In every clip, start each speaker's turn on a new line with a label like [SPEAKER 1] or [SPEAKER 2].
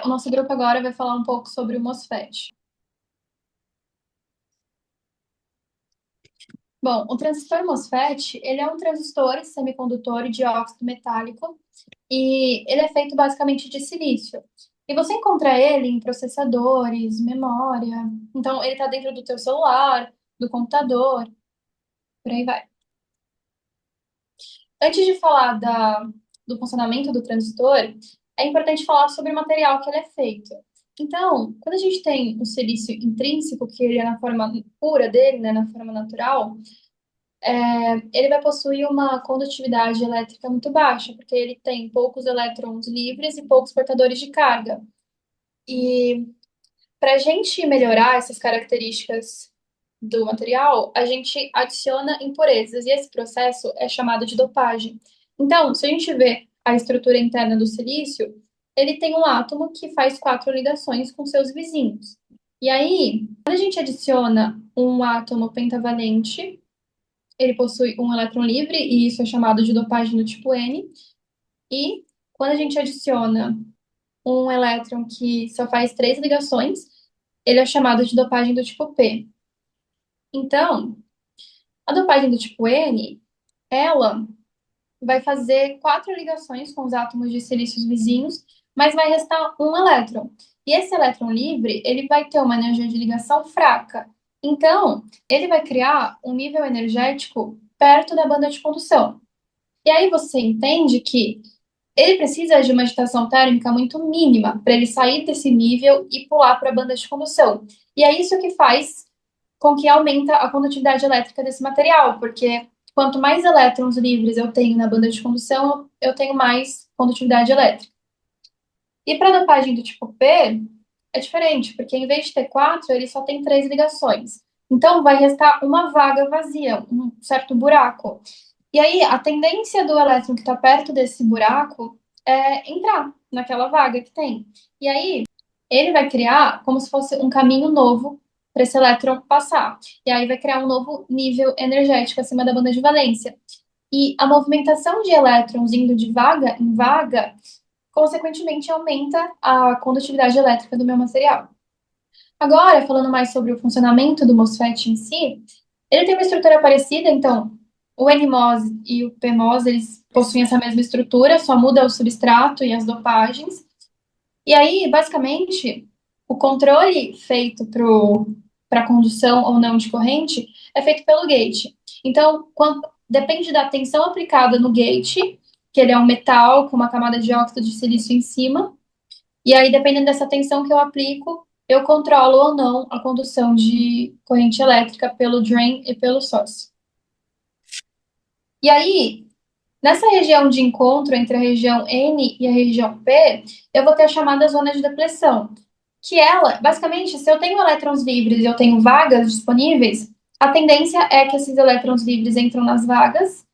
[SPEAKER 1] O nosso grupo agora vai falar um pouco sobre o MOSFET. Bom, o transistor MOSFET, ele é um transistor semicondutor de óxido metálico e ele é feito basicamente de silício. E você encontra ele em processadores, memória. Então, ele está dentro do teu celular, do computador, por aí vai. Antes de falar do funcionamento do transistor, é importante falar sobre o material que ele é feito. Então, quando a gente tem o silício intrínseco, que ele é na forma pura dele, né, na forma natural, ele vai possuir uma condutividade elétrica muito baixa, porque ele tem poucos elétrons livres e poucos portadores de carga. E para a gente melhorar essas características do material, a gente adiciona impurezas, e esse processo é chamado de dopagem. Então, se a gente vê a estrutura interna do silício, ele tem um átomo que faz quatro ligações com seus vizinhos. E aí, quando a gente adiciona um átomo pentavalente, ele possui um elétron livre, e isso é chamado de dopagem do tipo N. E quando a gente adiciona um elétron que só faz três ligações, ele é chamado de dopagem do tipo P. Então, a dopagem do tipo N, ela vai fazer quatro ligações com os átomos de silícios vizinhos, mas vai restar um elétron. E esse elétron livre, ele vai ter uma energia de ligação fraca. Então, ele vai criar um nível energético perto da banda de condução. E aí você entende que ele precisa de uma agitação térmica muito mínima para ele sair desse nível e pular para a banda de condução. E é isso que faz com que aumenta a condutividade elétrica desse material, porque quanto mais elétrons livres eu tenho na banda de condução, eu tenho mais condutividade elétrica. E para a dopagem do tipo P, é diferente, porque em vez de ter quatro, ele só tem três ligações. Então vai restar uma vaga vazia, um certo buraco. E aí, a tendência do elétron que está perto desse buraco é entrar naquela vaga que tem. E aí, ele vai criar como se fosse um caminho novo para esse elétron passar. E aí vai criar um novo nível energético acima da banda de valência. E a movimentação de elétrons indo de vaga em vaga, consequentemente, aumenta a condutividade elétrica do meu material. Agora, falando mais sobre o funcionamento do MOSFET em si, ele tem uma estrutura parecida, então o NMOS e o PMOS, eles possuem essa mesma estrutura, só muda o substrato e as dopagens. E aí, basicamente, o controle feito para condução ou não de corrente é feito pelo gate. Então, depende da tensão aplicada no gate, que ele é um metal com uma camada de óxido de silício em cima, e aí, dependendo dessa tensão que eu aplico, eu controlo ou não a condução de corrente elétrica pelo drain e pelo source. E aí, nessa região de encontro entre a região N e a região P, eu vou ter a chamada zona de depressão, que ela, basicamente, se eu tenho elétrons livres e eu tenho vagas disponíveis, a tendência é que esses elétrons livres entram nas vagas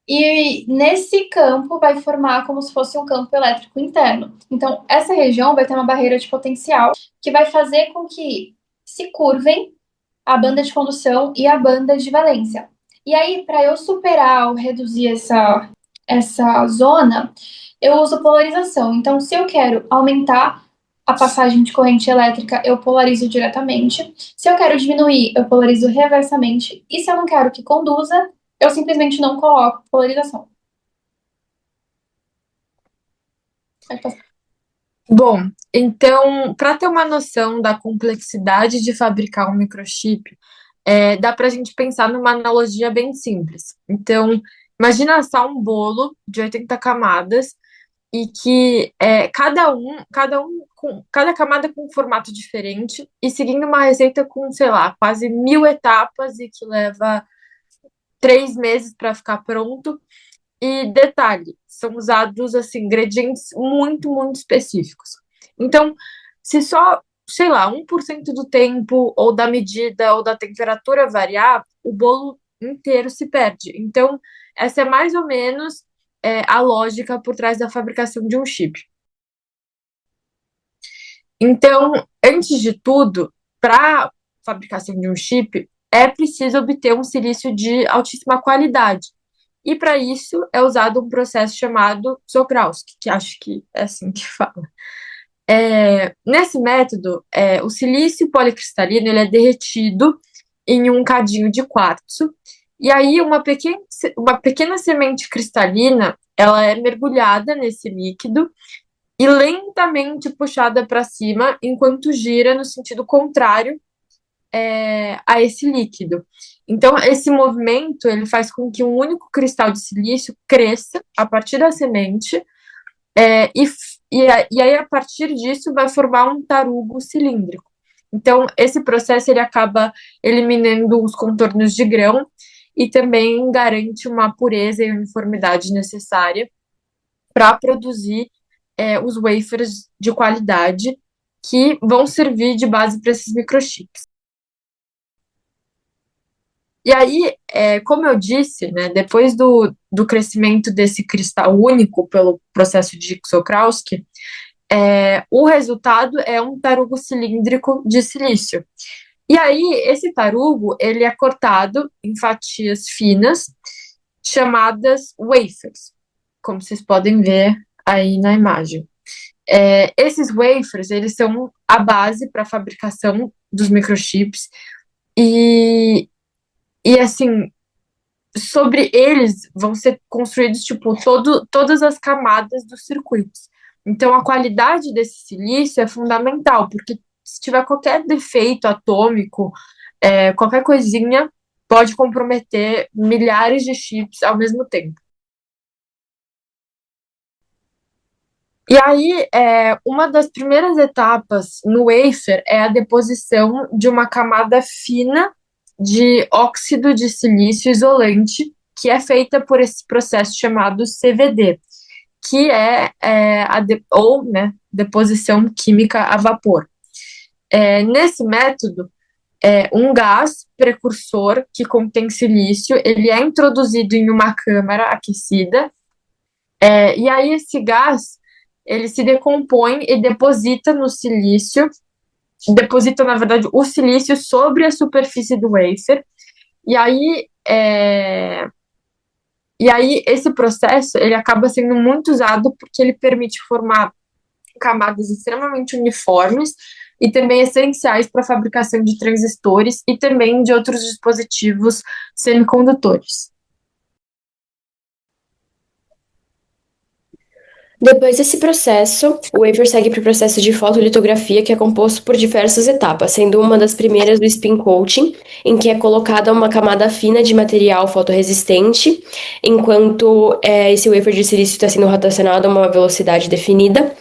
[SPEAKER 1] e nesse campo vai formar como se fosse um campo elétrico interno. Então, essa região vai ter uma barreira de potencial que vai fazer com que se curvem a banda de condução e a banda de valência. E aí, para eu superar ou reduzir essa zona, eu uso polarização. Então, se eu quero aumentar a passagem de corrente elétrica, eu polarizo diretamente. Se eu quero diminuir, eu polarizo reversamente. E se eu não quero que conduza, eu simplesmente não coloco polarização. Pode passar.
[SPEAKER 2] Bom, então, para ter uma noção da complexidade de fabricar um microchip, dá para a gente pensar numa analogia bem simples. Então, imagina só um bolo de 80 camadas e que cada camada com um formato diferente e seguindo uma receita com, sei lá, quase 1.000 etapas e que leva 3 meses para ficar pronto. E detalhe, são usados assim ingredientes muito, muito específicos. Então, se só, sei lá, 1% do tempo ou da medida ou da temperatura variar, o bolo inteiro se perde. Então, essa é mais ou menos a lógica por trás da fabricação de um chip. Então, antes de tudo, para fabricação de um chip, é preciso obter um silício de altíssima qualidade. E para isso é usado um processo chamado Czochralski, que acho que é assim que fala. Nesse método, o silício policristalino ele é derretido em um cadinho de quartzo, e aí uma pequena semente cristalina ela é mergulhada nesse líquido e lentamente puxada para cima enquanto gira no sentido contrário a esse líquido. Então, esse movimento ele faz com que um único cristal de silício cresça a partir da semente, e aí, a partir disso, vai formar um tarugo cilíndrico. Então, esse processo ele acaba eliminando os contornos de grão e também garante uma pureza e uniformidade necessária para produzir os wafers de qualidade que vão servir de base para esses microchips. E aí, como eu disse, né, depois do crescimento desse cristal único pelo processo de Czochralski, o resultado é um tarugo cilíndrico de silício. E aí, esse tarugo, ele é cortado em fatias finas, chamadas wafers, como vocês podem ver aí na imagem. Esses wafers, eles são a base para a fabricação dos microchips e assim, sobre eles vão ser construídos, tipo, todas as camadas dos circuitos. Então, a qualidade desse silício é fundamental, porque se tiver qualquer defeito atômico, qualquer coisinha pode comprometer milhares de chips ao mesmo tempo. E aí, uma das primeiras etapas no wafer é a deposição de uma camada fina de óxido de silício isolante, que é feita por esse processo chamado CVD, que deposição química a vapor. Nesse método, um gás precursor que contém silício, ele é introduzido em uma câmara aquecida, e aí esse gás, ele se decompõe e deposita no silício, deposita, na verdade, o silício sobre a superfície do wafer, e aí esse processo, ele acaba sendo muito usado porque ele permite formar camadas extremamente uniformes e também essenciais para a fabricação de transistores e também de outros dispositivos semicondutores.
[SPEAKER 3] Depois desse processo, o wafer segue para o processo de fotolitografia, que é composto por diversas etapas, sendo uma das primeiras o spin coating, em que é colocada uma camada fina de material fotorresistente, enquanto esse wafer de silício está sendo rotacionado a uma velocidade definida.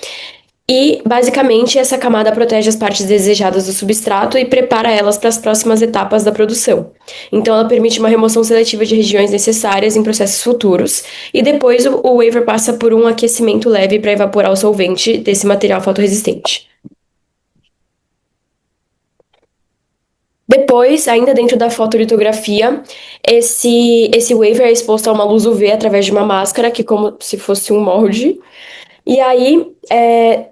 [SPEAKER 3] E, basicamente, essa camada protege as partes desejadas do substrato e prepara elas para as próximas etapas da produção. Então, ela permite uma remoção seletiva de regiões necessárias em processos futuros. E depois, o wafer passa por um aquecimento leve para evaporar o solvente desse material fotorresistente. Depois, ainda dentro da fotolitografia, esse wafer é exposto a uma luz UV através de uma máscara, que é como se fosse um molde. E aí,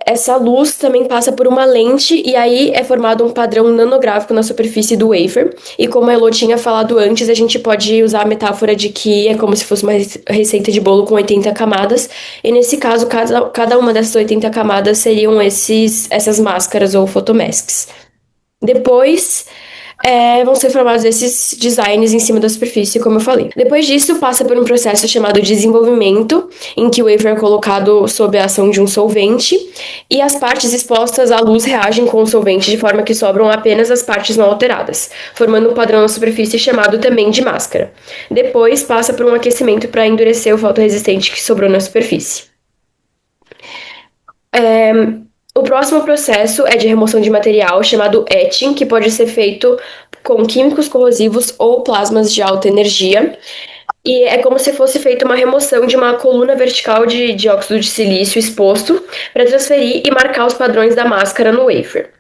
[SPEAKER 3] essa luz também passa por uma lente, e aí é formado um padrão nanográfico na superfície do wafer. E como a Elô tinha falado antes, a gente pode usar a metáfora de que é como se fosse uma receita de bolo com 80 camadas. E nesse caso, cada uma dessas 80 camadas seriam essas máscaras ou photomasks. Depois, vão ser formados esses designs em cima da superfície, como eu falei. Depois disso, passa por um processo chamado desenvolvimento, em que o wafer é colocado sob a ação de um solvente, e as partes expostas à luz reagem com o solvente de forma que sobram apenas as partes não alteradas, formando um padrão na superfície chamado também de máscara. Depois, passa por um aquecimento para endurecer o fotorresistente que sobrou na superfície. O próximo processo é de remoção de material chamado etching, que pode ser feito com químicos corrosivos ou plasmas de alta energia. E é como se fosse feita uma remoção de uma coluna vertical de dióxido de silício exposto para transferir e marcar os padrões da máscara no wafer.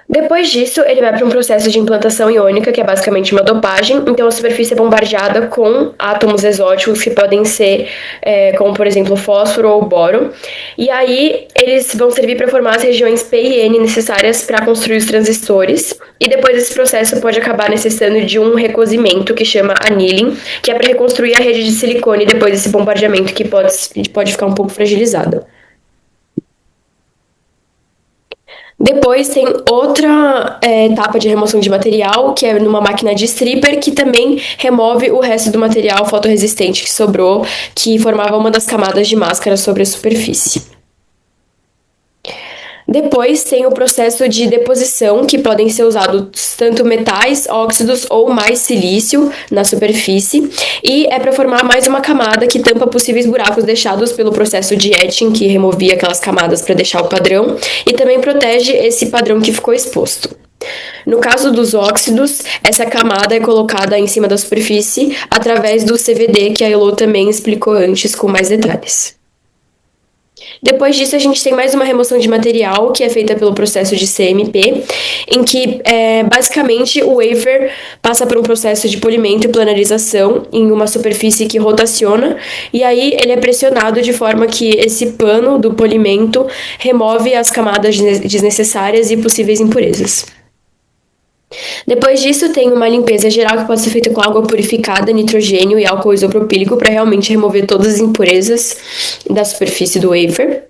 [SPEAKER 3] Depois disso, ele vai para um processo de implantação iônica, que é basicamente uma dopagem. Então, a superfície é bombardeada com átomos exóticos que podem ser, como por exemplo, fósforo ou boro. E aí, eles vão servir para formar as regiões P e N necessárias para construir os transistores. E depois esse processo pode acabar necessitando de um recozimento, que chama annealing, que é para reconstruir a rede de silicone depois desse bombardeamento, que pode ficar um pouco fragilizada. Depois tem outra etapa de remoção de material, que é numa máquina de stripper, que também remove o resto do material fotorresistente que sobrou, que formava uma das camadas de máscara sobre a superfície. Depois tem o processo de deposição, que podem ser usados tanto metais, óxidos ou mais silício na superfície, e é para formar mais uma camada que tampa possíveis buracos deixados pelo processo de etching, que removia aquelas camadas para deixar o padrão, e também protege esse padrão que ficou exposto. No caso dos óxidos, essa camada é colocada em cima da superfície através do CVD, que a Elo também explicou antes com mais detalhes. Depois disso, a gente tem mais uma remoção de material, que é feita pelo processo de CMP, em que, basicamente, o wafer passa por um processo de polimento e planarização em uma superfície que rotaciona, e aí ele é pressionado de forma que esse pano do polimento remove as camadas desnecessárias e possíveis impurezas. Depois disso, tem uma limpeza geral que pode ser feita com água purificada, nitrogênio e álcool isopropílico para realmente remover todas as impurezas da superfície do wafer.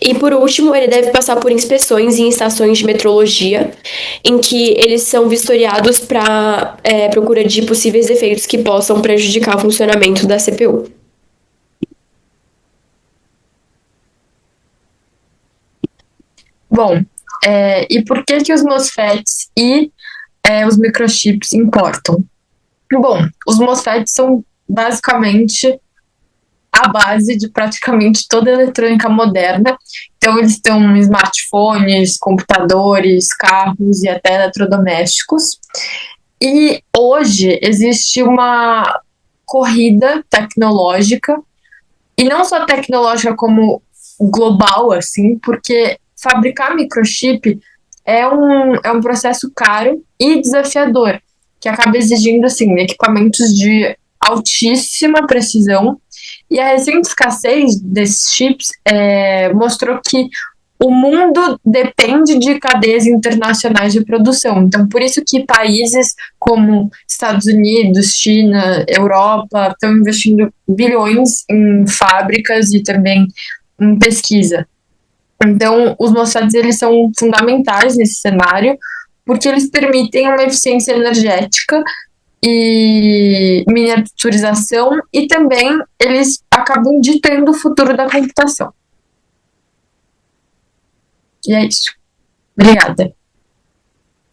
[SPEAKER 3] E por último, ele deve passar por inspeções em estações de metrologia, em que eles são vistoriados para procura de possíveis defeitos que possam prejudicar o funcionamento da CPU.
[SPEAKER 2] Bom, e por que que os MOSFETs e os microchips importam? Bom, os MOSFETs são basicamente a base de praticamente toda a eletrônica moderna. Então, eles estão em smartphones, computadores, carros e até eletrodomésticos. E hoje existe uma corrida tecnológica, e não só tecnológica como global, assim, porque fabricar microchip é um processo caro e desafiador, que acaba exigindo, assim, equipamentos de altíssima precisão. E a recente escassez desses chips mostrou que o mundo depende de cadeias internacionais de produção. Então, por isso que países como Estados Unidos, China, Europa estão investindo bilhões em fábricas e também em pesquisa. Então, os MOSFETs eles são fundamentais nesse cenário, porque eles permitem uma eficiência energética e miniaturização, e também eles acabam ditando o futuro da computação. E é isso. Obrigada.